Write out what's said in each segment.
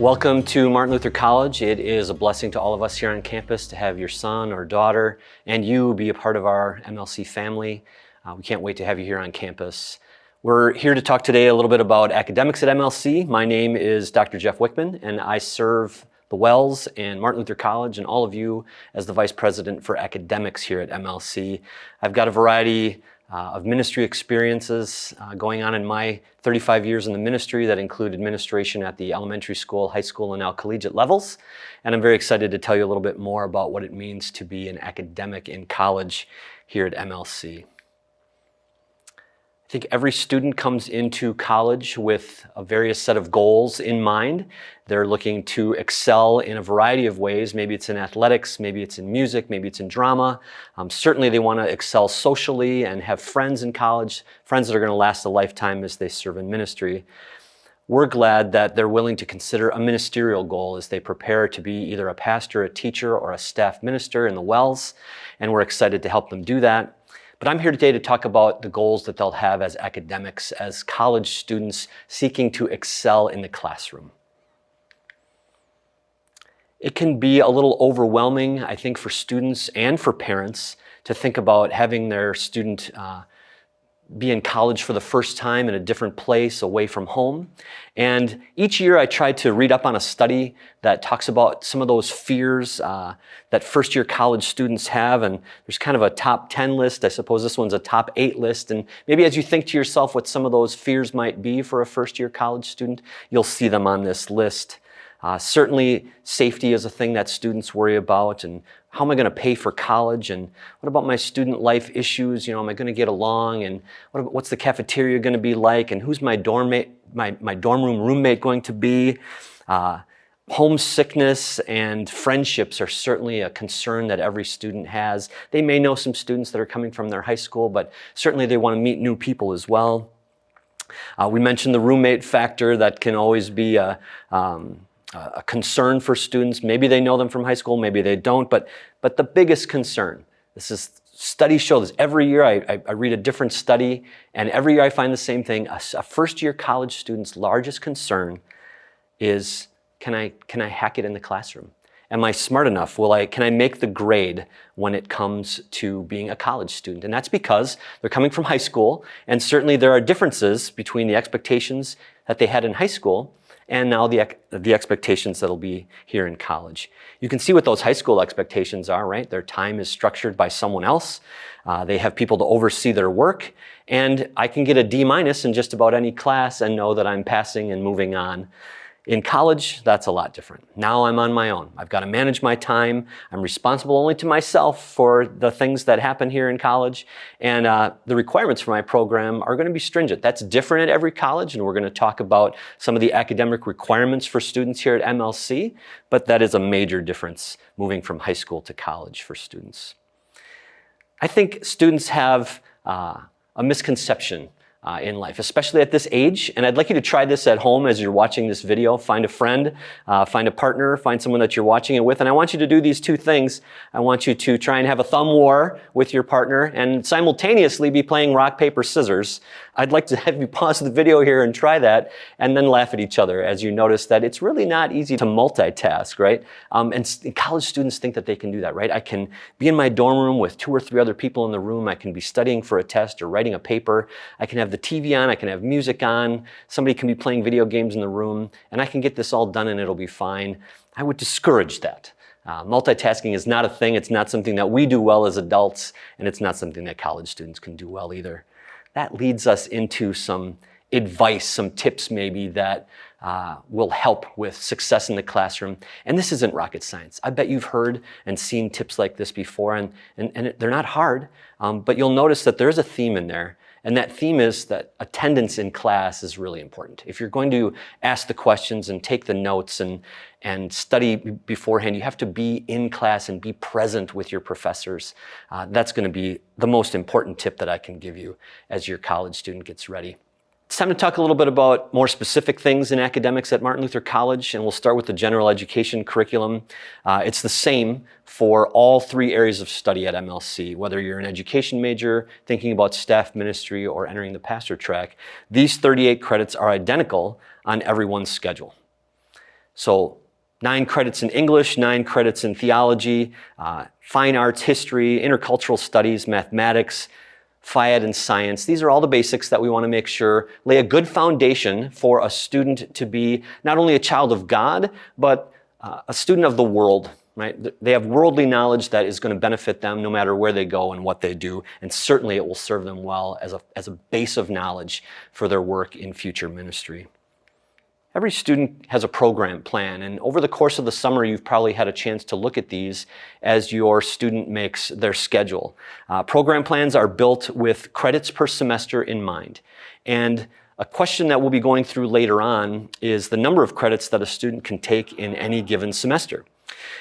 Welcome to Martin Luther College. It is a blessing to all of us here on campus to have your son or daughter and you be a part of our MLC family. We can't wait to have you here on campus. We're here to talk today a little bit about academics at MLC. My name is Dr. Jeff Wickman, and I serve the Wells and Martin Luther College and all of you as the Vice President for Academics here at MLC. I've got a variety of ministry experiences going on in my 35 years in the ministry that include administration at the elementary school, high school, and now collegiate levels. And I'm very excited to tell you a little bit more about what it means to be an academic in college here at MLC. I think every student comes into college with a various set of goals in mind. They're looking to excel in a variety of ways. Maybe it's in athletics, maybe it's in music, maybe it's in drama. Certainly they want to excel socially and have friends in college, friends that are going to last a lifetime as they serve in ministry. We're glad that they're willing to consider a ministerial goal as they prepare to be either a pastor, a teacher, or a staff minister in the Wells, and we're excited to help them do that. But I'm here today to talk about the goals that they'll have as academics, as college students seeking to excel in the classroom. It can be a little overwhelming, I think, for students and for parents to think about having their student be in college for the first time in a different place away from home. And each year I try to read up on a study that talks about some of those fears that first-year college students have. And there's kind of a top 10 list. I suppose this one's a top 8 list. And maybe as you think to yourself what some of those fears might be for a first-year college student, you'll see them on this list. Certainly safety is a thing that students worry about, and how am I going to pay for college, and what about my student life issues? Am I going to get along, and what's the cafeteria going to be like, and who's my dorm room roommate going to be? Homesickness and friendships are certainly a concern that every student has. They may know some students that are coming from their high school, but certainly they want to meet new people as well. We mentioned the roommate factor. That can always be a concern for students. Maybe they know them from high school, maybe they don't, but the biggest concern, studies show this. Every year I read a different study, and every year I find the same thing. A first-year college student's largest concern is, can I hack it in the classroom? Am I smart enough? Can I make the grade when it comes to being a college student? And that's because they're coming from high school, and certainly there are differences between the expectations that they had in high school and now the expectations that'll be here in college. You can see what those high school expectations are, right? Their time is structured by someone else. They have people to oversee their work, and I can get a D- in just about any class and know that I'm passing and moving on. In college, that's a lot different. Now I'm on my own. I've got to manage my time. I'm responsible only to myself for the things that happen here in college. And the requirements for my program are going to be stringent. That's different at every college, and we're going to talk about some of the academic requirements for students here at MLC, but that is a major difference moving from high school to college for students. I think students have a misconception in life, especially at this age. And I'd like you to try this at home as you're watching this video. Find a friend, find a partner, find someone that you're watching it with. And I want you to do these two things. I want you to try and have a thumb war with your partner and simultaneously be playing rock, paper, scissors. I'd like to have you pause the video here and try that and then laugh at each other as you notice that it's really not easy to multitask, right? And college students think that they can do that, right? I can be in my dorm room with 2 or 3 other people in the room. I can be studying for a test or writing a paper. I can have the TV on, I can have music on, somebody can be playing video games in the room, and I can get this all done and it'll be fine. I would discourage that. Multitasking is not a thing. It's not something that we do well as adults, and it's not something that college students can do well either. That leads us into some advice, some tips maybe that will help with success in the classroom. And this isn't rocket science. I bet you've heard and seen tips like this before, and they're not hard, but you'll notice that there's a theme in there. And that theme is that attendance in class is really important. If you're going to ask the questions and take the notes and study beforehand, you have to be in class and be present with your professors. That's going to be the most important tip that I can give you as your college student gets ready. It's time to talk a little bit about more specific things in academics at Martin Luther College, and we'll start with the general education curriculum. It's the same for all 3 areas of study at MLC, whether you're an education major, thinking about staff ministry, or entering the pastor track. These 38 credits are identical on everyone's schedule. So 9 credits in English, 9 credits in theology, fine arts, history, intercultural studies, mathematics, Phy-Ed and science. These are all the basics that we want to make sure lay a good foundation for a student to be not only a child of God, but a student of the world, right? They have worldly knowledge that is going to benefit them no matter where they go and what they do, and certainly it will serve them well as a base of knowledge for their work in future ministry. Every student has a program plan, and over the course of the summer, you've probably had a chance to look at these as your student makes their schedule. Program plans are built with credits per semester in mind. And a question that we'll be going through later on is the number of credits that a student can take in any given semester.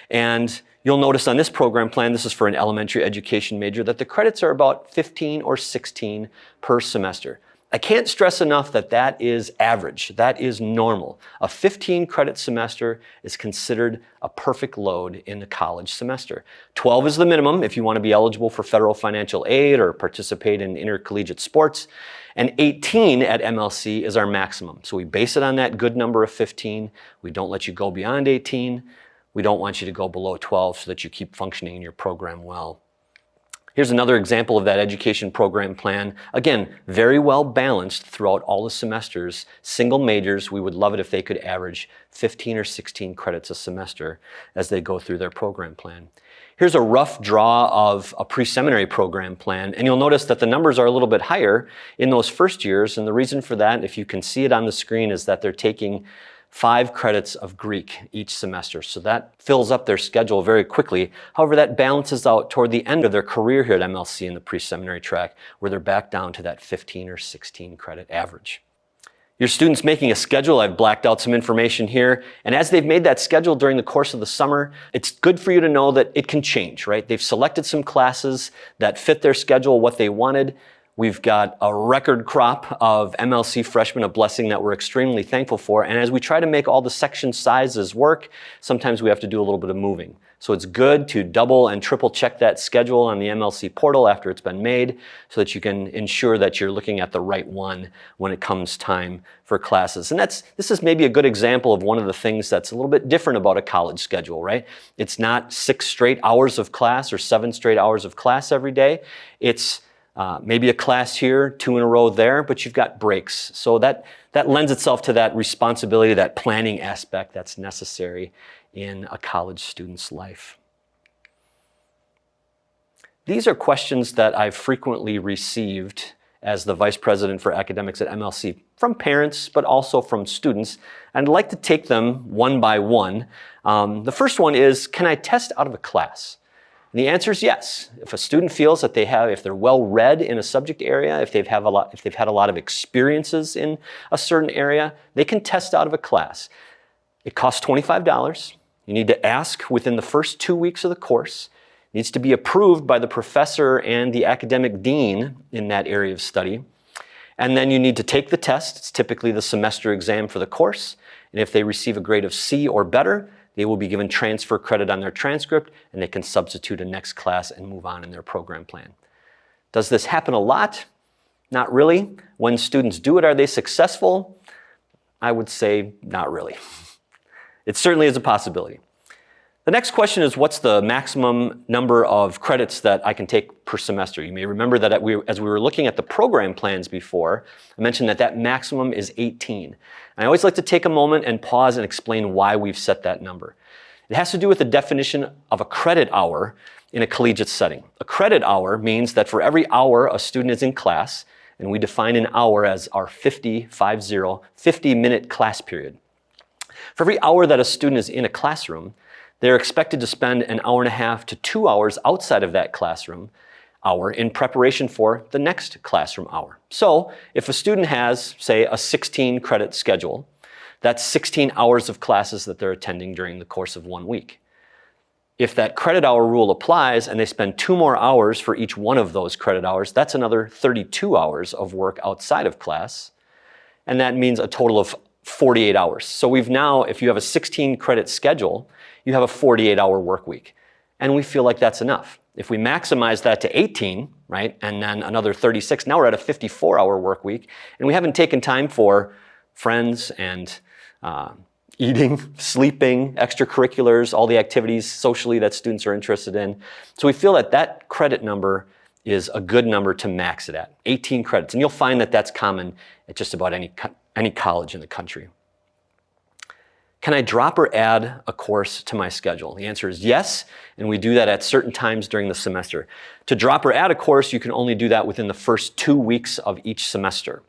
And you'll notice on this program plan, this is for an elementary education major, that the credits are about 15 or 16 per semester. I can't stress enough that that is average. That is normal. A 15 credit semester is considered a perfect load in the college semester. 12 is the minimum if you want to be eligible for federal financial aid or participate in intercollegiate sports. And 18 at MLC is our maximum. So we base it on that good number of 15. We don't let you go beyond 18. We don't want you to go below 12 so that you keep functioning in your program well. Here's another example of that education program plan. Again, very well balanced throughout all the semesters. Single majors, we would love it if they could average 15 or 16 credits a semester as they go through their program plan. Here's a rough draw of a pre-seminary program plan, and you'll notice that the numbers are a little bit higher in those first years, and the reason for that, if you can see it on the screen, is that they're taking 5 credits of Greek each semester. So that fills up their schedule very quickly. However, that balances out toward the end of their career here at MLC in the pre-seminary track, where they're back down to that 15 or 16 credit average. Your students making a schedule, I've blacked out some information here, and as they've made that schedule during the course of the summer, it's good for you to know that it can change, right? They've selected some classes that fit their schedule, what they wanted. We've got a record crop of MLC freshmen, a blessing that we're extremely thankful for. And as we try to make all the section sizes work, sometimes we have to do a little bit of moving. So it's good to double and triple check that schedule on the MLC portal after it's been made so that you can ensure that you're looking at the right one when it comes time for classes. And this is maybe a good example of one of the things that's a little bit different about a college schedule, right? It's not 6 straight hours of class or 7 straight hours of class every day. It's maybe a class here, 2 in a row there, but you've got breaks. So that lends itself to that responsibility, that planning aspect that's necessary in a college student's life. These are questions that I've frequently received as the Vice President for Academics at MLC from parents, but also from students. And I'd like to take them one by one. The first one is, can I test out of a class? And the answer is yes. If a student feels that if they're well read in a subject area, if they've had a lot of experiences in a certain area, they can test out of a class. It costs $25. You need to ask within the first 2 weeks of the course. It needs to be approved by the professor and the academic dean in that area of study. And then you need to take the test. It's typically the semester exam for the course. And if they receive a grade of C or better, they will be given transfer credit on their transcript, and they can substitute a next class and move on in their program plan. Does this happen a lot? Not really. When students do it, are they successful? I would say not really. It certainly is a possibility. The next question is, what's the maximum number of credits that I can take per semester? You may remember that as we were looking at the program plans before, I mentioned that maximum is 18. And I always like to take a moment and pause and explain why we've set that number. It has to do with the definition of a credit hour in a collegiate setting. A credit hour means that for every hour a student is in class, and we define an hour as our 50-minute class period. For every hour that a student is in a classroom, they're expected to spend an hour and a half to 2 hours outside of that classroom hour in preparation for the next classroom hour. So if a student has, say, a 16 credit schedule, that's 16 hours of classes that they're attending during the course of 1 week. If that credit hour rule applies and they spend 2 more hours for each one of those credit hours, that's another 32 hours of work outside of class. And that means a total of 48 hours. So we've now, if you have a 16 credit schedule, you have a 48-hour work week. And we feel like that's enough. If we maximize that to 18, right, and then another 36, now we're at a 54-hour work week, and we haven't taken time for friends and eating, sleeping, extracurriculars, all the activities socially that students are interested in. So we feel that that credit number is a good number to max it at, 18 credits. And you'll find that that's common at just about any college in the country. Can I drop or add a course to my schedule? The answer is yes, and we do that at certain times during the semester. To drop or add a course, you can only do that within the first 2 weeks of each semester.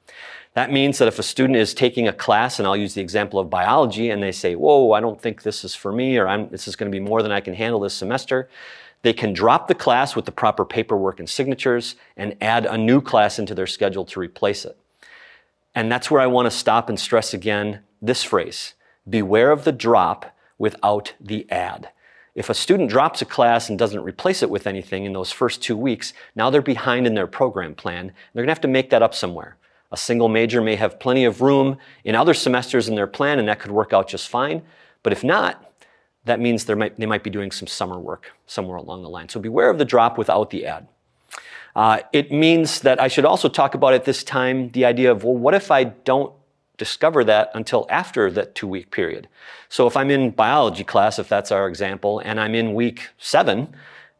That means that if a student is taking a class, and I'll use the example of biology, and they say, whoa, I don't think this is for me, or this is going to be more than I can handle this semester, they can drop the class with the proper paperwork and signatures and add a new class into their schedule to replace it. And that's where I want to stop and stress again this phrase: beware of the drop without the add. If a student drops a class and doesn't replace it with anything in those first 2 weeks, now they're behind in their program plan. They're going to have to make that up somewhere. A single major may have plenty of room in other semesters in their plan, and that could work out just fine. But if not, that means they might be doing some summer work somewhere along the line. So beware of the drop without the add. It means that I should also talk about at this time the idea of, well, what if I don't discover that until after that 2-week period? So if I'm in biology class, if that's our example, and I'm in week 7,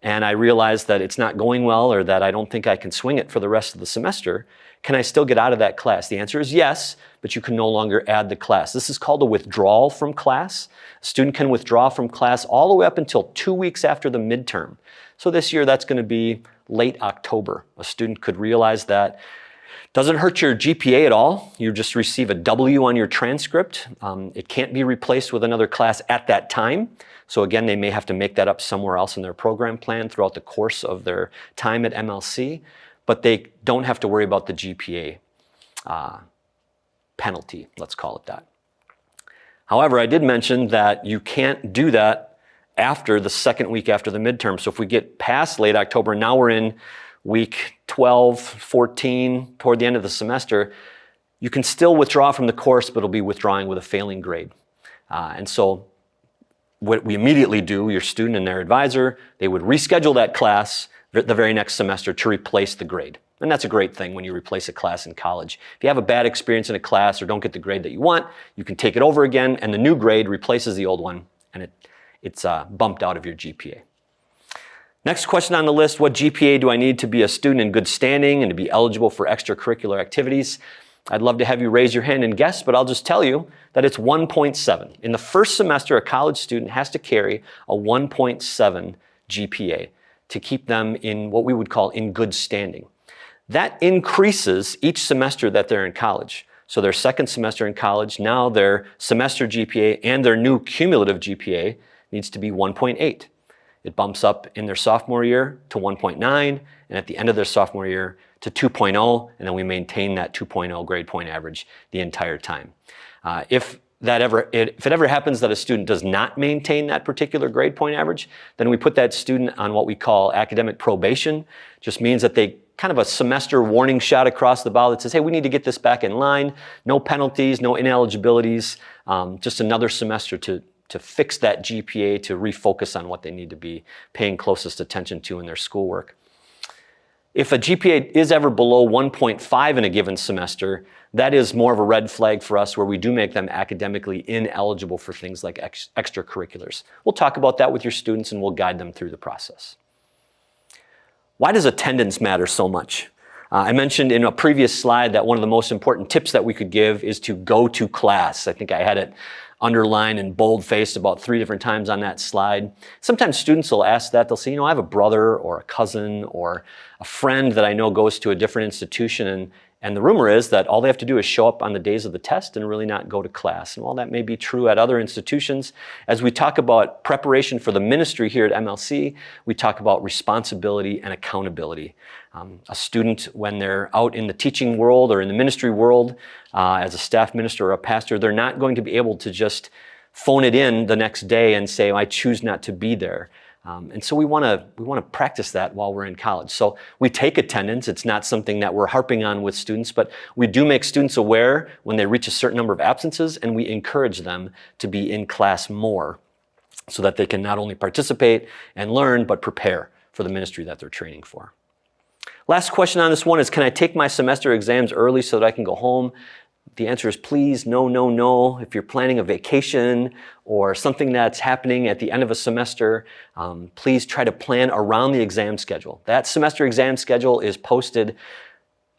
and I realize that it's not going well or that I don't think I can swing it for the rest of the semester, can I still get out of that class? The answer is yes, but you can no longer add the class. This is called a withdrawal from class. A student can withdraw from class all the way up until 2 weeks after the midterm. So this year, that's going to be late October. A student could realize that doesn't hurt your GPA at all. You just receive a W on your transcript. It can't be replaced with another class at that time. So again, they may have to make that up somewhere else in their program plan throughout the course of their time at MLC. But they don't have to worry about the GPA penalty, let's call it that. However, I did mention that you can't do that after the second week after the midterm. So if we get past late October, now we're in week 12, 14, toward the end of the semester, you can still withdraw from the course, but it'll be withdrawing with a failing grade. And so what we immediately do, your student and their advisor, they would reschedule that class the very next semester to replace the grade. And that's a great thing when you replace a class in college. If you have a bad experience in a class or don't get the grade that you want, you can take it over again, and the new grade replaces the old one, and it's bumped out of your GPA. Next question on the list: what GPA do I need to be a student in good standing and to be eligible for extracurricular activities? I'd love to have you raise your hand and guess, but I'll just tell you that it's 1.7. In the first semester, a college student has to carry a 1.7 GPA to keep them in what we would call in good standing. That increases each semester that they're in college. So their second semester in college, now their semester GPA and their new cumulative GPA needs to be 1.8. It bumps up in their sophomore year to 1.9, and at the end of their sophomore year to 2.0, and then we maintain that 2.0 grade point average the entire time. If it ever happens that a student does not maintain that particular grade point average, then we put that student on what we call academic probation. Just means that they kind of a semester warning shot across the bow that says, hey, we need to get this back in line. No penalties, no ineligibilities, just another semester to fix that GPA, to refocus on what they need to be paying closest attention to in their schoolwork. If a GPA is ever below 1.5 in a given semester, that is more of a red flag for us, where we do make them academically ineligible for things like extracurriculars. We'll talk about that with your students, and we'll guide them through the process. Why does attendance matter so much? I mentioned in a previous slide that one of the most important tips that we could give is to go to class. I think I had it underlined and bold-faced about 3 different times on that slide. Sometimes students will ask that. They'll say, I have a brother or a cousin or a friend that I know goes to a different institution, and the rumor is that all they have to do is show up on the days of the test and really not go to class. And while that may be true at other institutions, as we talk about preparation for the ministry here at MLC, we talk about responsibility and accountability. A student, when they're out in the teaching world or in the ministry world, as a staff minister or a pastor, they're not going to be able to just phone it in the next day and say, I choose not to be there. And so we want to practice that while we're in college. So we take attendance. It's not something that we're harping on with students, but we do make students aware when they reach a certain number of absences, and we encourage them to be in class more so that they can not only participate and learn, but prepare for the ministry that they're training for. Last question on this one is, can I take my semester exams early so that I can go home? The answer is please, no, no, no. If you're planning a vacation or something that's happening at the end of a semester, please try to plan around the exam schedule. That semester exam schedule is posted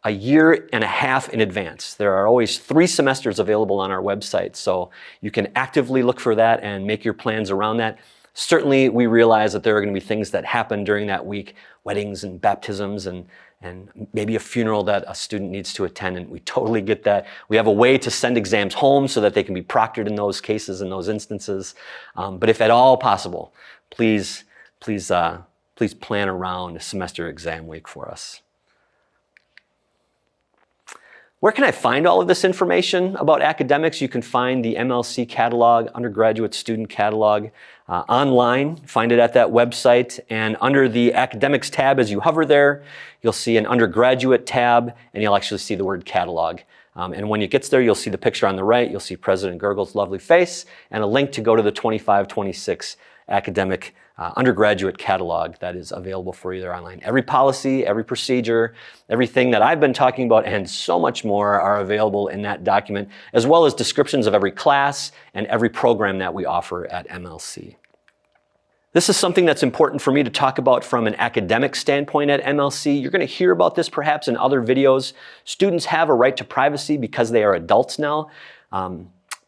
a year and a half in advance. There are always 3 semesters available on our website, so you can actively look for that and make your plans around that. Certainly, we realize that there are going to be things that happen during that week, weddings and baptisms and maybe a funeral that a student needs to attend, and we totally get that. We have a way to send exams home so that they can be proctored in those cases, in those instances. But if at all possible, please plan around a semester exam week for us. Where can I find all of this information about academics? You can find the MLC catalog, undergraduate student catalog, online. Find it at that website. And under the academics tab, as you hover there, you'll see an undergraduate tab, and you'll actually see the word catalog. And when it gets there, you'll see the picture on the right. You'll see President Gergel's lovely face and a link to go to the 25-26 academic undergraduate catalog that is available for you there online. Every policy, every procedure, everything that I've been talking about and so much more are available in that document, as well as descriptions of every class and every program that we offer at MLC. This is something that's important for me to talk about from an academic standpoint at MLC. You're going to hear about this perhaps in other videos. Students have a right to privacy because they are adults now.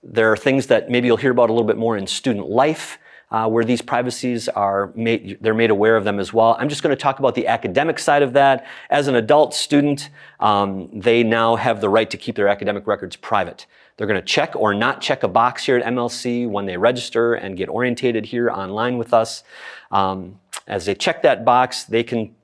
There are things that maybe you'll hear about a little bit more in student life, where these privacies they're made aware of them as well. I'm just going to talk about the academic side of that. As an adult student, they now have the right to keep their academic records private. They're going to check or not check a box here at MLC when they register and get orientated here online with us. As they check that box, they can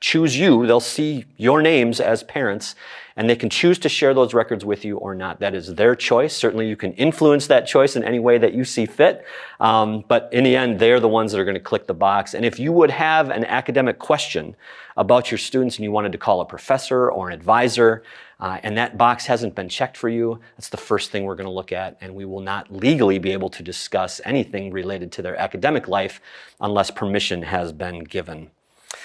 choose you. They'll see your names as parents, and they can choose to share those records with you or not. That is their choice. Certainly you can influence that choice in any way that you see fit. But in the end, they're the ones that are going to click the box. And if you would have an academic question about your students and you wanted to call a professor or an advisor, and that box hasn't been checked for you, that's the first thing we're going to look at. And we will not legally be able to discuss anything related to their academic life unless permission has been given.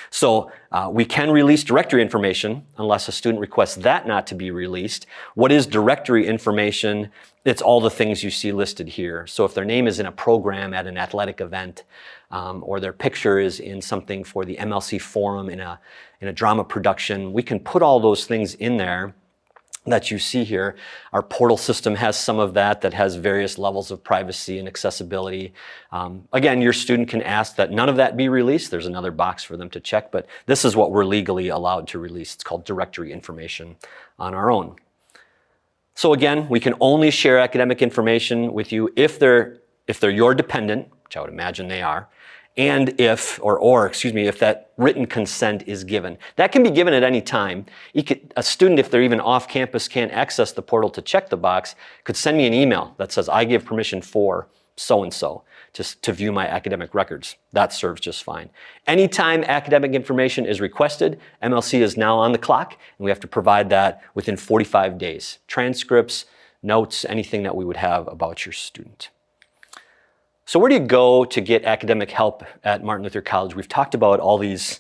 So we can release directory information unless a student requests that not to be released. What is directory information? It's all the things you see listed here. So if their name is in a program at an athletic event, or their picture is in something for the MLC forum in a drama production, we can put all those things in there that you see here. Our portal system has some of that has various levels of privacy and accessibility. Again, your student can ask that none of that be released. There's another box for them to check, but this is what we're legally allowed to release. It's called directory information on our own. So again, we can only share academic information with you if they're your dependent, which I would imagine they are, and if that written consent is given. That can be given at any time. A student, if they're even off campus, can't access the portal to check the box, could send me an email that says, I give permission for so-and-so to view my academic records. That serves just fine. Anytime academic information is requested, MLC is now on the clock, and we have to provide that within 45 days. Transcripts, notes, anything that we would have about your student. So where do you go to get academic help at Martin Luther College? We've talked about all these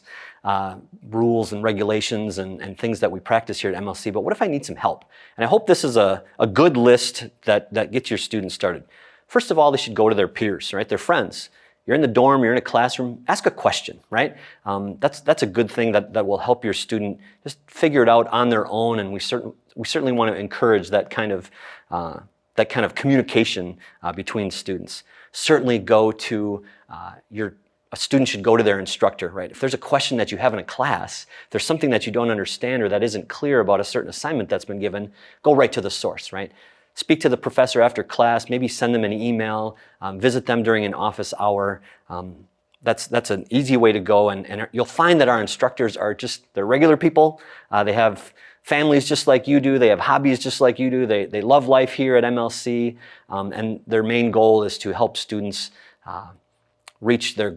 rules and regulations and things that we practice here at MLC, but what if I need some help? And I hope this is a good list that gets your students started. First of all, they should go to their peers, right? Their friends. You're in the dorm, you're in a classroom, ask a question, right? That's a good thing that will help your student just figure it out on their own, and we certainly want to encourage that kind of communication between students. Certainly go to a student should go to their instructor, right? If there's a question that you have in a class, if there's something that you don't understand or that isn't clear about a certain assignment that's been given, go right to the source, right? Speak to the professor after class, maybe send them an email, visit them during an office hour. That's an easy way to go, and you'll find that our instructors they're regular people. They have families just like you do. They have hobbies just like you do. They love life here at MLC, and their main goal is to help students reach their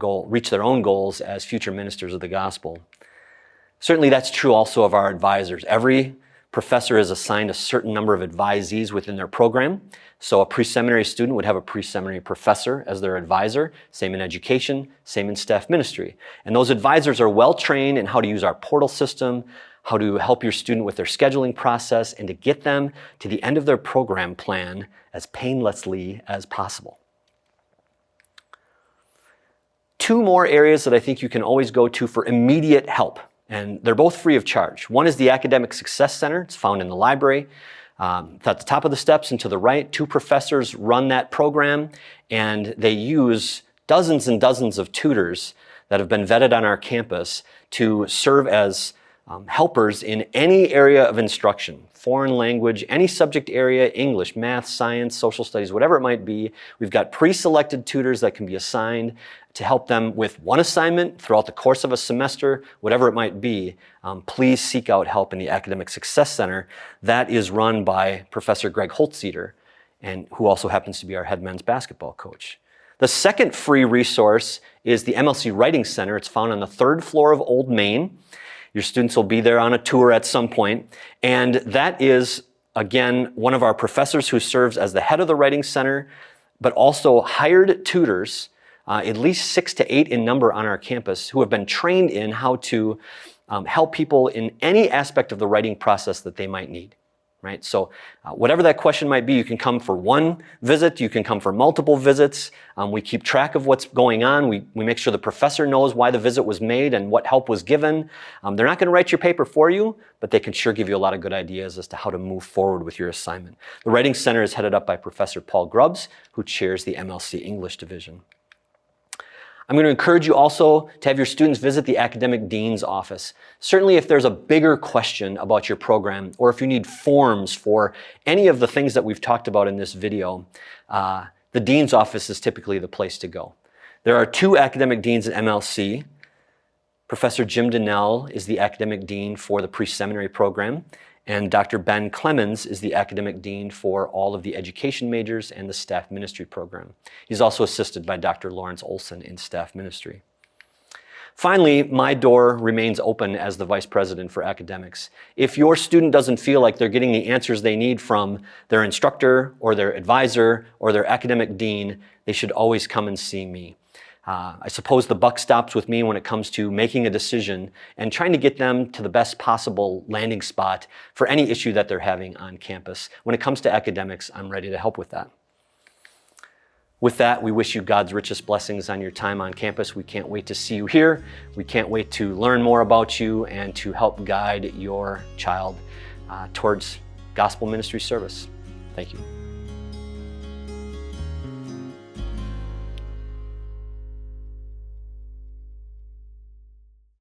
own goals as future ministers of the gospel. Certainly that's true also of our advisors. Every professor is assigned a certain number of advisees within their program. So a pre-seminary student would have a pre-seminary professor as their advisor, same in education, same in staff ministry. And those advisors are well trained in how to use our portal system, how to help your student with their scheduling process, and to get them to the end of their program plan as painlessly as possible. Two more areas that I think you can always go to for immediate help, and they're both free of charge. One is the Academic Success Center. It's found in the library. It's at the top of the steps and to the right. 2 professors run that program, and they use dozens and dozens of tutors that have been vetted on our campus to serve as helpers in any area of instruction, foreign language, any subject area, English, math, science, social studies, whatever it might be. We've got pre-selected tutors that can be assigned to help them with one assignment throughout the course of a semester, whatever it might be. Please seek out help in the Academic Success Center. That is run by Professor Greg Holtzeder, and who also happens to be our head men's basketball coach. The second free resource is the MLC Writing Center. It's found on the 3rd floor of Old Main. Your students will be there on a tour at some point. And that is, again, one of our professors who serves as the head of the Writing Center, but also hired tutors, at least 6 to 8 in number on our campus, who have been trained in how to help people in any aspect of the writing process that they might need. Right? So whatever that question might be, you can come for one visit, you can come for multiple visits. We keep track of what's going on. We make sure the professor knows why the visit was made and what help was given. They're not going to write your paper for you, but they can sure give you a lot of good ideas as to how to move forward with your assignment. The Writing Center is headed up by Professor Paul Grubbs, who chairs the MLC English Division. I'm going to encourage you also to have your students visit the academic dean's office. Certainly if there's a bigger question about your program, or if you need forms for any of the things that we've talked about in this video, the dean's office is typically the place to go. There are 2 academic deans at MLC. Professor Jim Donnell is the academic dean for the pre-seminary program, and Dr. Ben Clemens is the academic dean for all of the education majors and the staff ministry program. He's also assisted by Dr. Lawrence Olson in staff ministry. Finally, my door remains open as the vice president for academics. If your student doesn't feel like they're getting the answers they need from their instructor or their advisor or their academic dean, they should always come and see me. I suppose the buck stops with me when it comes to making a decision and trying to get them to the best possible landing spot for any issue that they're having on campus. When it comes to academics, I'm ready to help with that. With that, we wish you God's richest blessings on your time on campus. We can't wait to see you here. We can't wait to learn more about you and to help guide your child towards gospel ministry service. Thank you.